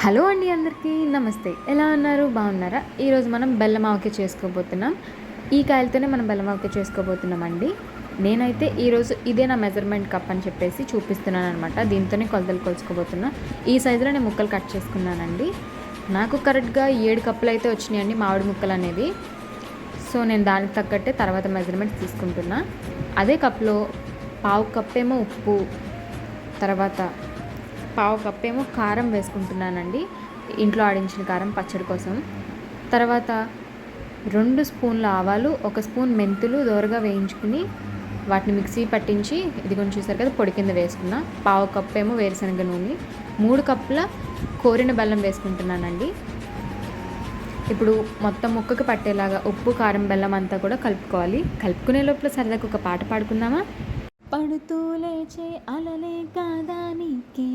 Hello అండి, అందరికీ నమస్తే. ఎలా ఉన్నారు? బాగున్నారా? ఈరోజు మనం బెల్లం ఆవకాయ చేసుకోబోతున్నాం. ఈ కాయలతోనే మనం బెల్లం ఆవకాయ చేసుకోబోతున్నామండి. నేనైతే ఈరోజు ఇదే నా మెజర్మెంట్ కప్ అని చెప్పేసి చూపిస్తున్నాను అనమాట. దీంతోనే కొలతలు కొలుచుకోబోతున్నా. ఈ సైజులో నేను ముక్కలు కట్ చేసుకున్నానండి. నాకు కరెక్ట్గా 7 కప్పులు అయితే వచ్చినాయండి మామిడి ముక్కలు అనేవి. సో నేను దానికి తగ్గట్టే తర్వాత మెజర్మెంట్స్ తీసుకుంటున్నా. అదే కప్లో పావు కప్పేమో ఉప్పు, తర్వాత పావు కప్పేమో కారం వేసుకుంటున్నానండి. ఇంట్లో ఆడించిన కారం పచ్చడి కోసం. తర్వాత 2 స్పూన్ల ఆవాలు, 1 స్పూన్ మెంతులు దోరగా వేయించుకుని వాటిని మిక్సీ పట్టించి ఇదిగోని చూసారు కదా, పొడి కింద వేసుకున్నా. పావు కప్పేమో వేరుశనగ నూనె, 3 కప్పుల కోరిన బెల్లం వేసుకుంటున్నానండి. ఇప్పుడు మొత్తం ముక్కకు పట్టేలాగా ఉప్పు, కారం, బెల్లం అంతా కూడా కలుపుకోవాలి. కలుపుకునే లోపల సరదాగా ఒక పాట పాడుకుందామా? పడుతూ లేచే అలలే కాదా నీకే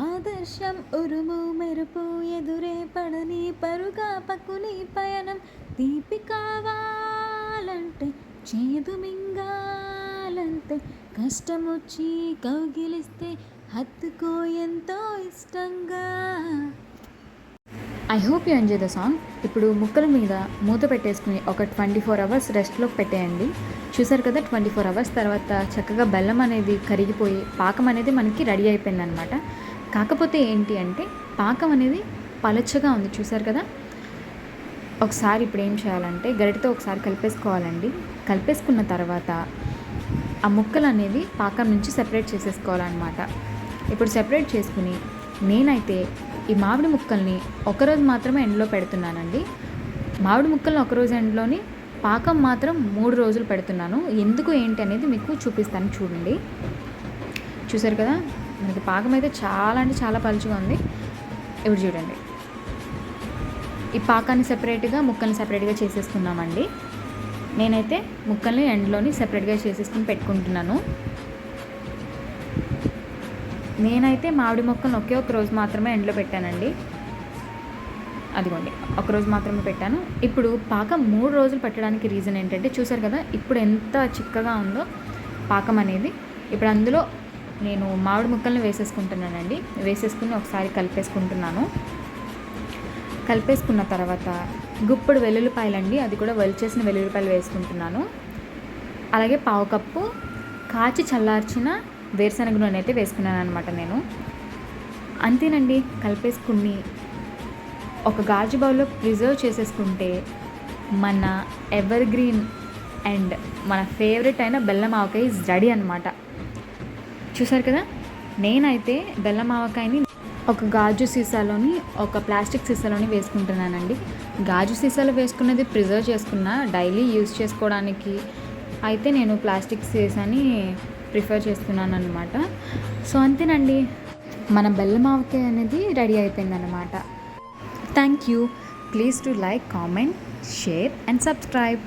ఆదర్శం, ఉరుము మెరుపు ఎదురే పడని పరుగా పక్కుని పయనం, తీపి కావాలంటే చేదు మింగాలంటే, కష్టమొచ్చి కౌగిలిస్తే హత్తుకో ఎంతో ఇష్టంగా. I hope you enjoy the song. ఇప్పుడు ముక్కల మీద మూత పెట్టేసుకుని ఒక 24 అవర్స్ రెస్ట్లోకి పెట్టేయండి. చూసారు కదా, 24 అవర్స్ తర్వాత చక్కగా బెల్లం అనేది కరిగిపోయి పాకం అనేది మనకి రెడీ అయిపోయిందనమాట. కాకపోతే ఏంటి అంటే పాకం అనేది పలచగా ఉంది. చూసారు కదా, ఒకసారి ఇప్పుడు ఏం చేయాలంటే గరిటతో ఒకసారి కలిపేసుకోవాలండి. కలిపేసుకున్న తర్వాత ఆ ముక్కలు అనేవి పాకం నుంచి సెపరేట్ చేసేసుకోవాలన్నమాట. ఇప్పుడు సెపరేట్ చేసుకుని నేనైతే ఈ మామిడి ముక్కల్ని ఒకరోజు మాత్రమే ఎండలో పెడుతున్నానండి. మామిడి ముక్కల్ని ఒకరోజు ఎండలోని, పాకం మాత్రం 3 రోజులు పెడుతున్నాను. ఎందుకు ఏంటి అనేది మీకు చూపిస్తాను, చూడండి. చూసారు కదా, మనకి పాకం అయితే చాలా అంటే చాలా పలుచగా ఉంది. ఇప్పుడు చూడండి, ఈ పాకాన్ని సెపరేట్గా ముక్కల్ని సెపరేట్గా చేసేసుకున్నామండి. నేనైతే ముక్కల్ని ఎండలోని సెపరేట్గా చేసేసుకుని పెట్టుకుంటున్నాను. నేనైతే మామిడి మొక్కలను ఒక రోజు మాత్రమే ఎండలో పెట్టానండి. అదిగోండి, ఒకరోజు మాత్రమే పెట్టాను. ఇప్పుడు పాకం 3 రోజులు పెట్టడానికి రీజన్ ఏంటంటే చూసారు కదా, ఇప్పుడు ఎంత చిక్కగా ఉందో పాకం అనేది. ఇప్పుడు అందులో నేను మామిడి ముక్కల్ని వేసేసుకుంటున్నానండి. వేసేసుకుని ఒకసారి కలిపేసుకుంటున్నాను. కలిపేసుకున్న తర్వాత గుప్పుడు వెల్లుల్లిపాయలండి, అది కూడా వలిచేసిన వెల్లుల్లిపాయలు వేసుకుంటున్నాను. అలాగే పావు కప్పు కాచి చల్లార్చిన వేరుశనగ నూనె అయితే వేసుకున్నాను అనమాట నేను. అంతేనండి, కలిపేసుకుని ఒక గాజు బౌల్లో ప్రిజర్వ్ చేసేసుకుంటే మన ఎవర్ గ్రీన్ అండ్ మన ఫేవరెట్ అయిన బెల్లం ఆవకాయ ఈజ్ రెడీ అనమాట. చూసారు కదా, నేనైతే బెల్లం ఆవకాయని ఒక గాజు సీసాలోని, ఒక ప్లాస్టిక్ సీసాలోని వేసుకుంటున్నానండి. గాజు సీసాలో వేసుకున్నది ప్రిజర్వ్ చేసుకున్న డైలీ యూజ్ చేసుకోవడానికి అయితే నేను ప్లాస్టిక్ సీసాని ప్రిఫర్ చేస్తున్నాను అనమాట. సో అంతేనండి, మన బెల్లం ఆవకాయ అనేది రెడీ అయిపోయిందనమాట. Thank you. Please to like, comment, share and subscribe.